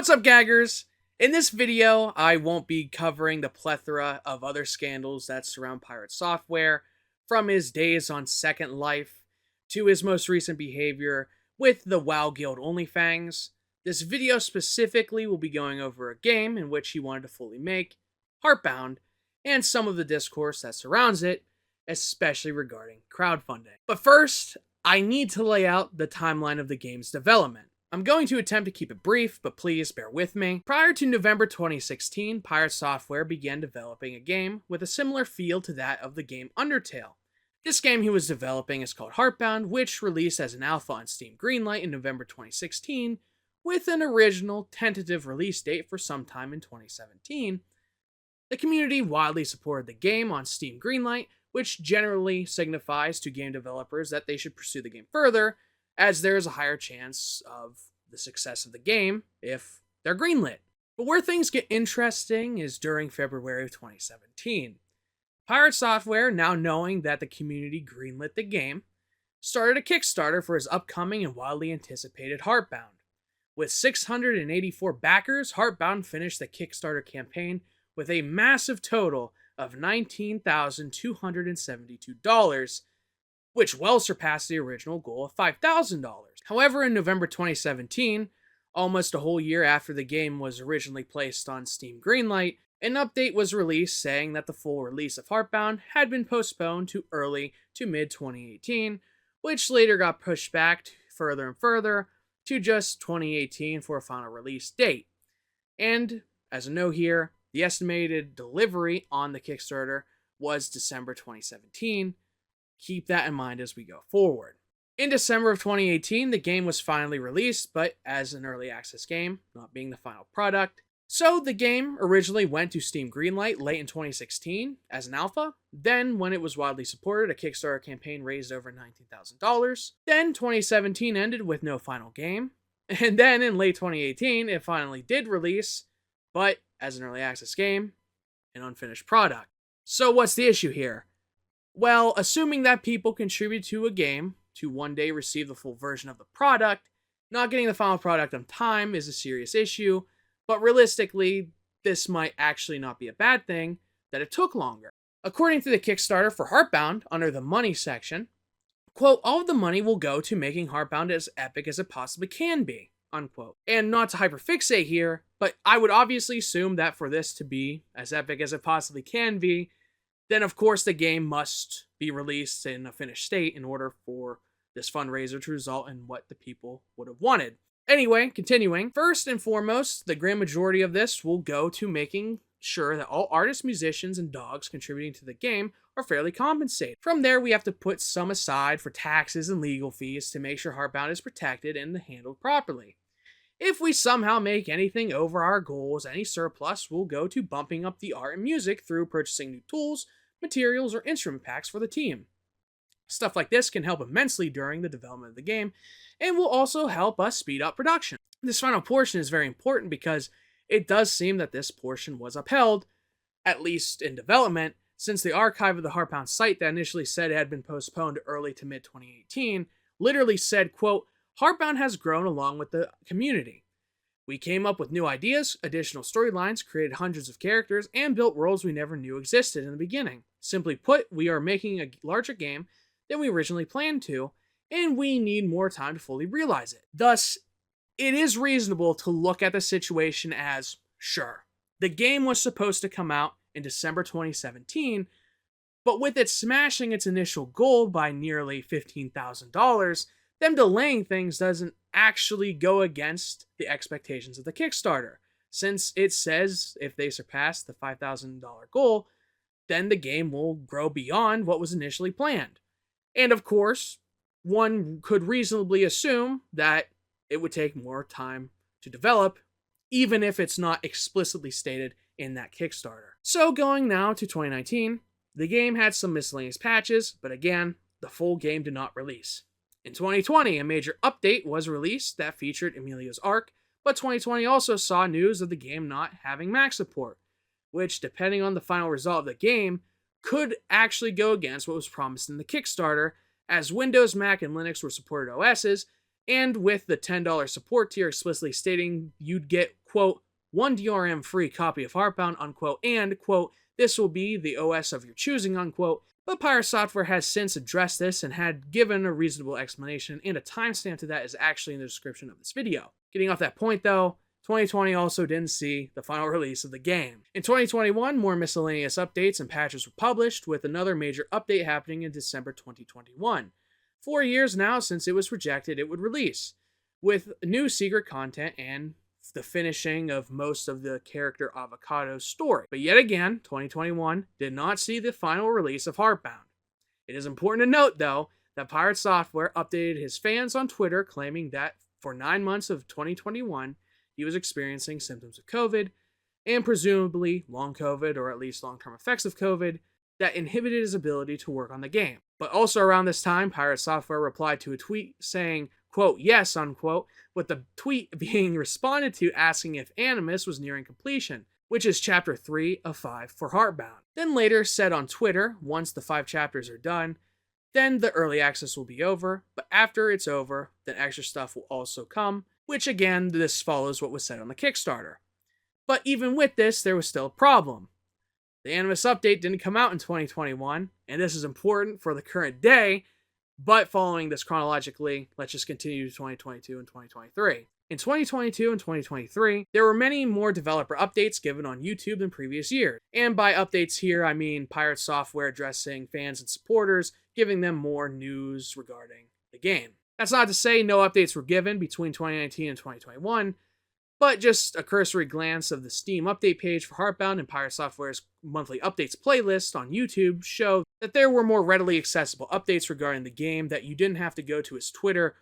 What's up, gaggers? In this video, I won't be covering the plethora of other scandals that surround Pirate Software, from his days on Second Life to his most recent behavior with the WoW guild OnlyFangs. This video specifically will be going over a game in which he wanted to fully make, Heartbound, and some of the discourse that surrounds it, especially regarding crowdfunding. But first, I need to lay out the timeline of the game's development. I'm going to attempt to keep it brief, but please bear with me. Prior to November 2016, Pirate Software began developing a game with a similar feel to that of the game Undertale. This game he was developing is called Heartbound, which released as an alpha on Steam Greenlight in November 2016, with an original tentative release date for sometime in 2017. The community widely supported the game on Steam Greenlight, which generally signifies to game developers that they should pursue the game further, as there is a higher chance of the success of the game if they're greenlit. But where things get interesting is during February of 2017. Pirate Software, now knowing that the community greenlit the game, started a Kickstarter for his upcoming and widely anticipated Heartbound. With 684 backers, Heartbound finished the Kickstarter campaign with a massive total of $19,272, which well surpassed the original goal of $5,000. However, in November 2017, almost a whole year after the game was originally placed on Steam Greenlight, an update was released saying that the full release of Heartbound had been postponed to early to mid-2018, which later got pushed back further and further to just 2018 for a final release date. And, as a note here, the estimated delivery on the Kickstarter was December 2017, Keep that in mind as we go forward. In December of 2018, the game was finally released, but as an early access game, not being the final product. So the game originally went to Steam Greenlight late in 2016 as an alpha. Then, when it was widely supported, a Kickstarter campaign raised over $19,000. Then 2017 ended with no final game. And then in late 2018, it finally did release, but as an early access game, an unfinished product. So what's the issue here? Well, assuming that people contribute to a game to one day receive the full version of the product, not getting the final product on time is a serious issue, but realistically, this might actually not be a bad thing that it took longer. According to the Kickstarter for Heartbound, under the money section, quote, all of the money will go to making Heartbound as epic as it possibly can be, unquote. And not to hyperfixate here, but I would obviously assume that for this to be as epic as it possibly can be, then of course the game must be released in a finished state in order for this fundraiser to result in what the people would have wanted. Anyway, continuing, first and foremost, the grand majority of this will go to making sure that all artists, musicians, and dogs contributing to the game are fairly compensated. From there, we have to put some aside for taxes and legal fees to make sure Heartbound is protected and handled properly. If we somehow make anything over our goals, any surplus will go to bumping up the art and music through purchasing new tools, materials, or instrument packs for the team. Stuff like this can help immensely during the development of the game, and will also help us speed up production. This final portion is very important because it does seem that this portion was upheld, at least in development, since the archive of the Heartbound site that initially said it had been postponed early to mid-2018 literally said, quote, Heartbound has grown along with the community. We came up with new ideas, additional storylines, created hundreds of characters, and built worlds we never knew existed in the beginning. Simply put, we are making a larger game than we originally planned to, and we need more time to fully realize it. Thus, it is reasonable to look at the situation as, sure, the game was supposed to come out in December 2017, but with it smashing its initial goal by nearly $15,000, them delaying things doesn't actually go against the expectations of the Kickstarter, since it says if they surpass the $5,000 goal, then the game will grow beyond what was initially planned. And of course, one could reasonably assume that it would take more time to develop, even if it's not explicitly stated in that Kickstarter. So going now to 2019, the game had some miscellaneous patches, but again, the full game did not release. In 2020, a major update was released that featured Emilio's arc, but 2020 also saw news of the game not having Mac support, which, depending on the final result of the game, could actually go against what was promised in the Kickstarter, as Windows, Mac, and Linux were supported OSs, and with the $10 support tier explicitly stating you'd get, quote, one DRM free copy of Heartbound, unquote, and, quote, this will be the OS of your choosing, unquote. But Pirate Software has since addressed this and had given a reasonable explanation, and a timestamp to that is actually in the description of this video. Getting off that point though, 2020 also didn't see the final release of the game. In 2021, more miscellaneous updates and patches were published, with another major update happening in December 2021. 4 years now since it was projected it would release, with new secret content and the finishing of most of the character Avocado's story. But yet again, 2021 did not see the final release of Heartbound. It is important to note, though, that Pirate Software updated his fans on Twitter claiming that for 9 months of 2021, he was experiencing symptoms of COVID, and presumably long COVID, or at least long-term effects of COVID, that inhibited his ability to work on the game. But also around this time, Pirate Software replied to a tweet saying, quote, yes, unquote, with the tweet being responded to asking if Animus was nearing completion, which is chapter 3 of 5 for Heartbound. Then later said on Twitter, once the 5 chapters are done, then the early access will be over, but after it's over, then extra stuff will also come, which again, this follows what was said on the Kickstarter. But even with this, there was still a problem. The Animus update didn't come out in 2021, and this is important for the current day, but following this chronologically, let's just continue to 2022 and 2023. In 2022 and 2023, there were many more developer updates given on YouTube than previous years. And by updates here, I mean Pirate Software addressing fans and supporters, giving them more news regarding the game. That's not to say no updates were given between 2019 and 2021, but just a cursory glance of the Steam update page for Heartbound and Pirate Software's monthly updates playlist on YouTube show that there were more readily accessible updates regarding the game that you didn't have to go to his Twitter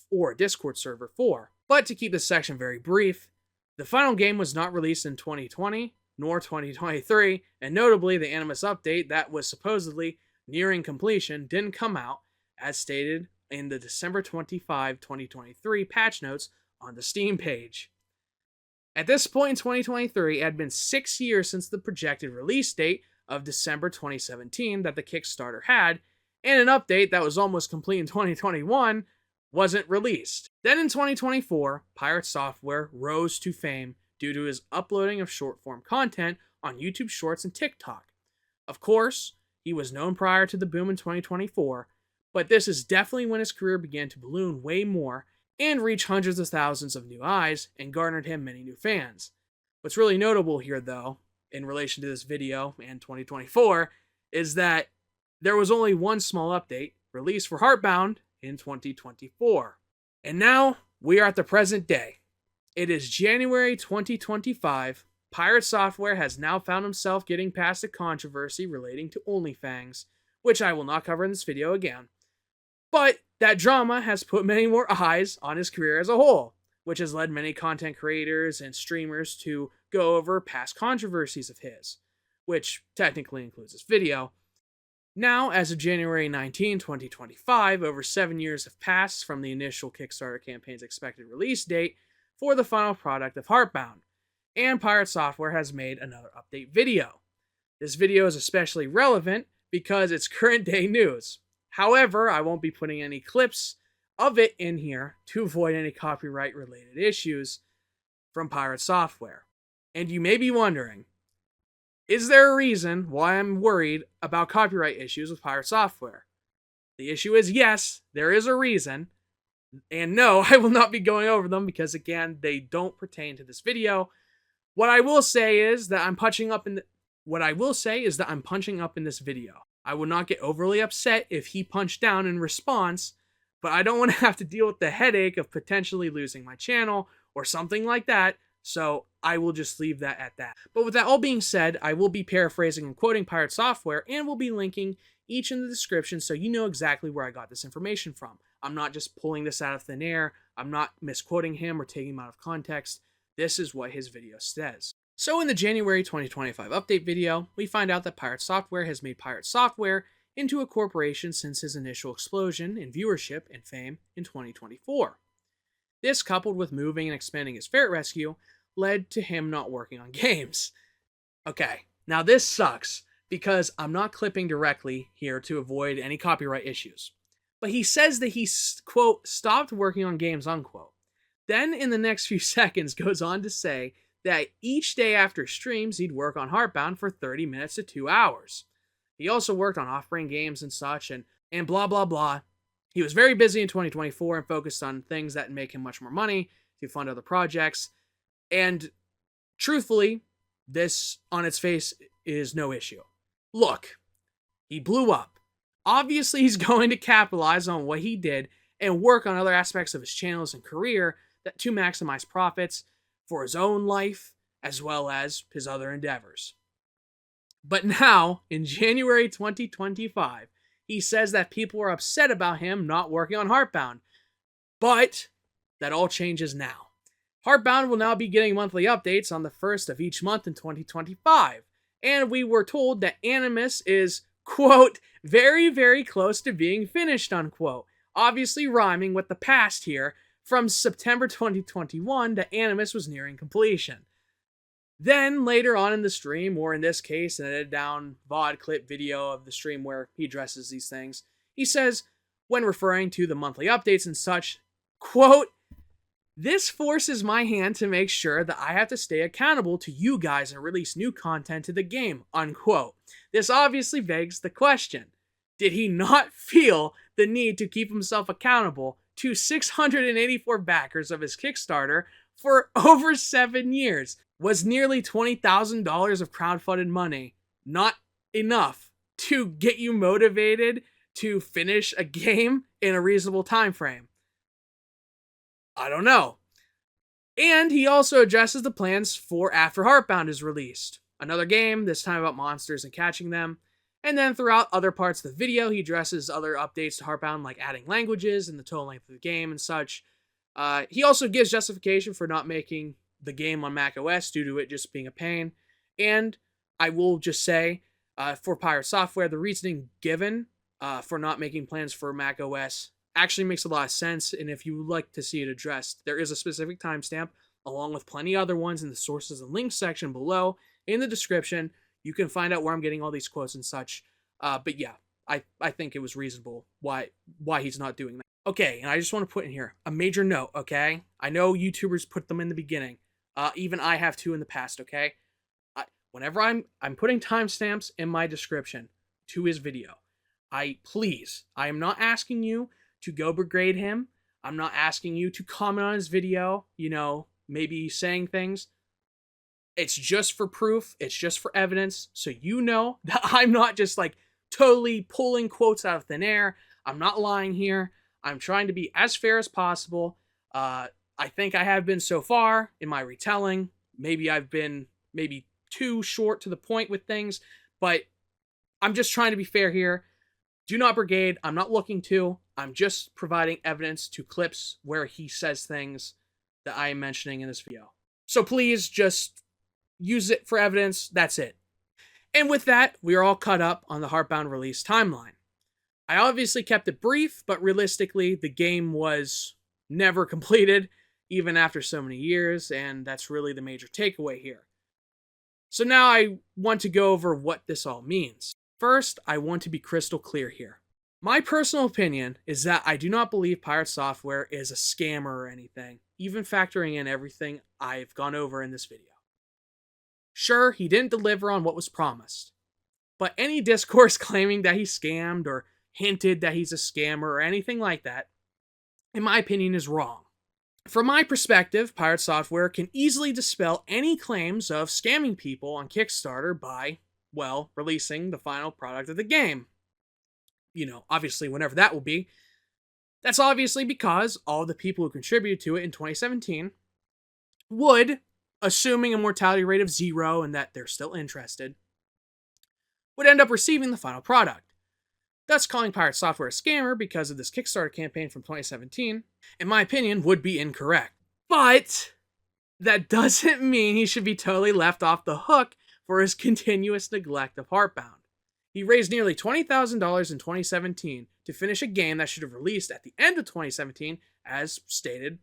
or Discord server for. But to keep this section very brief, the final game was not released in 2020 nor 2023, and notably the Animus update that was supposedly nearing completion didn't come out, as stated in the December 25, 2023 patch notes on the Steam page. At this point in 2023, it had been 6 years since the projected release date of December 2017 that the Kickstarter had, and an update that was almost complete in 2021 wasn't released. Then in 2024, Pirate Software rose to fame due to his uploading of short-form content on YouTube Shorts and TikTok. Of course, he was known prior to the boom in 2024, but this is definitely when his career began to balloon way more and reach hundreds of thousands of new eyes and garnered him many new fans. What's really notable here, though, in relation to this video and 2024, is that there was only one small update released for Heartbound in 2024. And now, we are at the present day. It is January 2025. Pirate Software has now found himself getting past a controversy relating to OnlyFangs, which I will not cover in this video again. But that drama has put many more eyes on his career as a whole, which has led many content creators and streamers to go over past controversies of his, which technically includes this video. Now, as of January 19, 2025, over 7 years have passed from the initial Kickstarter campaign's expected release date for the final product of Heartbound, and Pirate Software has made another update video. This video is especially relevant because it's current day news. However, I won't be putting any clips of it in here to avoid any copyright related issues from Pirate Software. And you may be wondering, is there a reason why I'm worried about copyright issues with Pirate Software? The issue is yes, there is a reason. And no, I will not be going over them because again, they don't pertain to this video. What I will say is that I'm punching up in this video. I would not get overly upset if he punched down in response, but I don't want to have to deal with the headache of potentially losing my channel or something like that, so I will just leave that at that. But with that all being said, I will be paraphrasing and quoting Pirate Software, and will be linking each in the description so you know exactly where I got this information from. I'm not just pulling this out of thin air, I'm not misquoting him or taking him out of context. This is what his video says. So in the January 2025 update video, we find out that Pirate Software has made Pirate Software into a corporation since his initial explosion in viewership and fame in 2024. This, coupled with moving and expanding his ferret rescue, led to him not working on games. Okay, now this sucks, because I'm not clipping directly here to avoid any copyright issues. But he says that he, quote, stopped working on games, unquote. Then in the next few seconds goes on to say that each day after streams, he'd work on Heartbound for 30 minutes to 2 hours. He also worked on off-brand games and such, and blah, blah, blah. He was very busy in 2024 and focused on things that make him much more money to fund other projects. And truthfully, this on its face is no issue. Look, he blew up. Obviously, he's going to capitalize on what he did and work on other aspects of his channels and career to maximize profits for his own life as well as his other endeavors. But now, in January 2025, he says that people are upset about him not working on Heartbound. But that all changes now. Heartbound will now be getting monthly updates on the first of each month in 2025. And we were told that Animus is, quote, very, very close to being finished, unquote. Obviously rhyming with the past here. From September 2021, the Animus was nearing completion. Then, later on in the stream, or in this case, an edited down VOD clip video of the stream where he addresses these things, he says, when referring to the monthly updates and such, quote, this forces my hand to make sure that I have to stay accountable to you guys and release new content to the game, unquote. This obviously begs the question, did he not feel the need to keep himself accountable to 684 backers of his Kickstarter for over 7 years? Was nearly $20,000 of crowdfunded money not enough to get you motivated to finish a game in a reasonable time frame? I don't know. And he also addresses the plans for after Heartbound is released. Another game, this time about monsters and catching them. And then throughout other parts of the video, he addresses other updates to Heartbound, like adding languages and the total length of the game and such. He also gives justification for not making the game on macOS due to it just being a pain. And I will just say, for Pirate Software, the reasoning given for not making plans for macOS actually makes a lot of sense. And if you would like to see it addressed, there is a specific timestamp along with plenty other ones in the sources and links section below in the description. You can find out where I'm getting all these quotes and such. But yeah, I think it was reasonable why he's not doing that. Okay, and I just want to put in here a major note, okay? I know YouTubers put them in the beginning. Even I have too in the past, okay? Whenever I'm putting timestamps in my description to his video, I am not asking you to go brigade him. I'm not asking you to comment on his video, maybe saying things. It's just for proof. It's just for evidence. So you know that I'm not just like totally pulling quotes out of thin air. I'm not lying here. I'm trying to be as fair as possible. I think I have been so far in my retelling. Maybe I've been too short to the point with things, but I'm just trying to be fair here. Do not brigade. I'm not looking to. I'm just providing evidence to clips where he says things that I am mentioning in this video. So please just use it for evidence. That's it. And with that, we are all caught up on the Heartbound release timeline. I obviously kept it brief, but realistically, the game was never completed, even after so many years, and that's really the major takeaway here. So now I want to go over what this all means. First, I want to be crystal clear here. My personal opinion is that I do not believe Pirate Software is a scammer or anything, even factoring in everything I've gone over in this video. Sure, he didn't deliver on what was promised, but any discourse claiming that he scammed or hinted that he's a scammer or anything like that, in my opinion, is wrong. From my perspective, Pirate Software can easily dispel any claims of scamming people on Kickstarter by, releasing the final product of the game. Obviously, whenever that will be. That's obviously because all the people who contributed to it in 2017 would, assuming a mortality rate of 0 and that they're still interested, would end up receiving the final product. Thus, calling Pirate Software a scammer because of this Kickstarter campaign from 2017, in my opinion, would be incorrect. But that doesn't mean he should be totally left off the hook for his continuous neglect of Heartbound. He raised nearly $20,000 in 2017 to finish a game that should have released at the end of 2017, as stated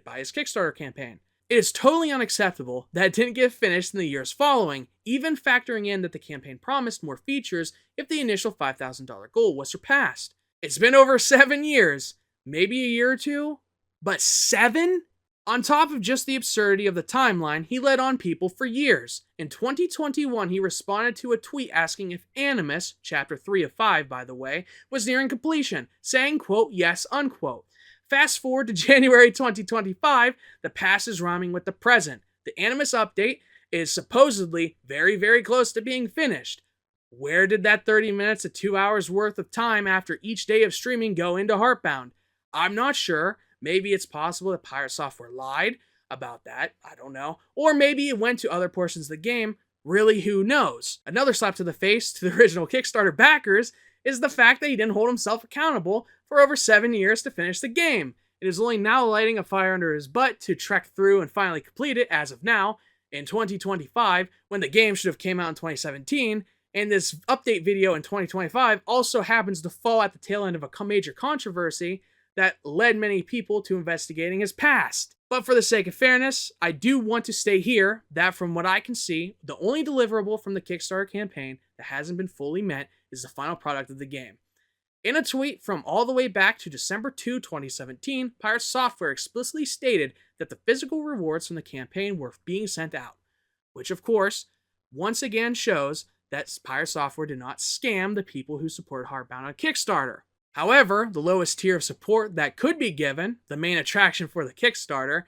by his Kickstarter campaign. It is totally unacceptable that it didn't get finished in the years following, even factoring in that the campaign promised more features if the initial $5,000 goal was surpassed. It's been over 7 years, maybe a year or two, but 7? On top of just the absurdity of the timeline, he led on people for years. In 2021, he responded to a tweet asking if Animus, chapter 3 of 5 by the way, was nearing completion, saying, quote, yes, unquote. Fast forward to January 2025, the past is rhyming with the present. The Animus update is supposedly very, very close to being finished. Where did that 30 minutes to 2 hours worth of time after each day of streaming go into Heartbound? I'm not sure. Maybe it's possible that Pirate Software lied about that. I don't know. Or maybe it went to other portions of the game. Really, who knows? Another slap to the face to the original Kickstarter backers is the fact that he didn't hold himself accountable for over 7 years to finish the game. It is only now lighting a fire under his butt to trek through and finally complete it as of now, in 2025, when the game should have came out in 2017, and this update video in 2025 also happens to fall at the tail end of a major controversy that led many people to investigating his past. But for the sake of fairness, I do want to stay here that from what I can see, the only deliverable from the Kickstarter campaign that hasn't been fully met is the final product of the game. In a tweet from all the way back to December 2, 2017, Pirate Software explicitly stated that the physical rewards from the campaign were being sent out, which of course, once again shows that Pirate Software did not scam the people who supported Heartbound on Kickstarter. However, the lowest tier of support that could be given, the main attraction for the Kickstarter,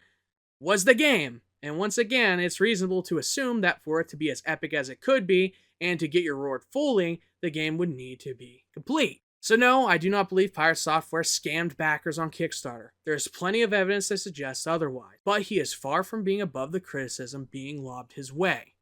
was the game. And once again, it's reasonable to assume that for it to be as epic as it could be, and to get your reward fully, the game would need to be complete. So no, I do not believe Pirate Software scammed backers on Kickstarter. There is plenty of evidence that suggests otherwise, but he is far from being above the criticism being lobbed his way.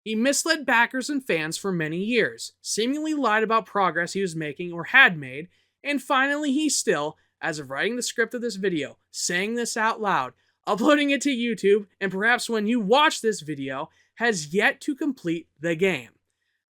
He misled backers and fans for many years, seemingly lied about progress he was making or had made, and finally he still, as of writing the script of this video, saying this out loud, uploading it to YouTube, and perhaps when you watch this video, has yet to complete the game.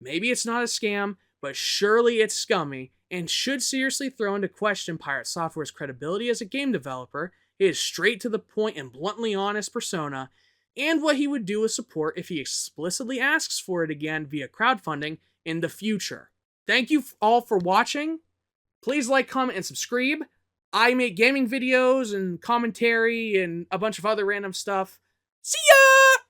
Maybe it's not a scam, but surely it's scummy, and should seriously throw into question Pirate Software's credibility as a game developer, his straight to the point and bluntly honest persona, and what he would do with support if he explicitly asks for it again via crowdfunding in the future. Thank you all for watching. Please like, comment, and subscribe. I make gaming videos and commentary and a bunch of other random stuff. See ya!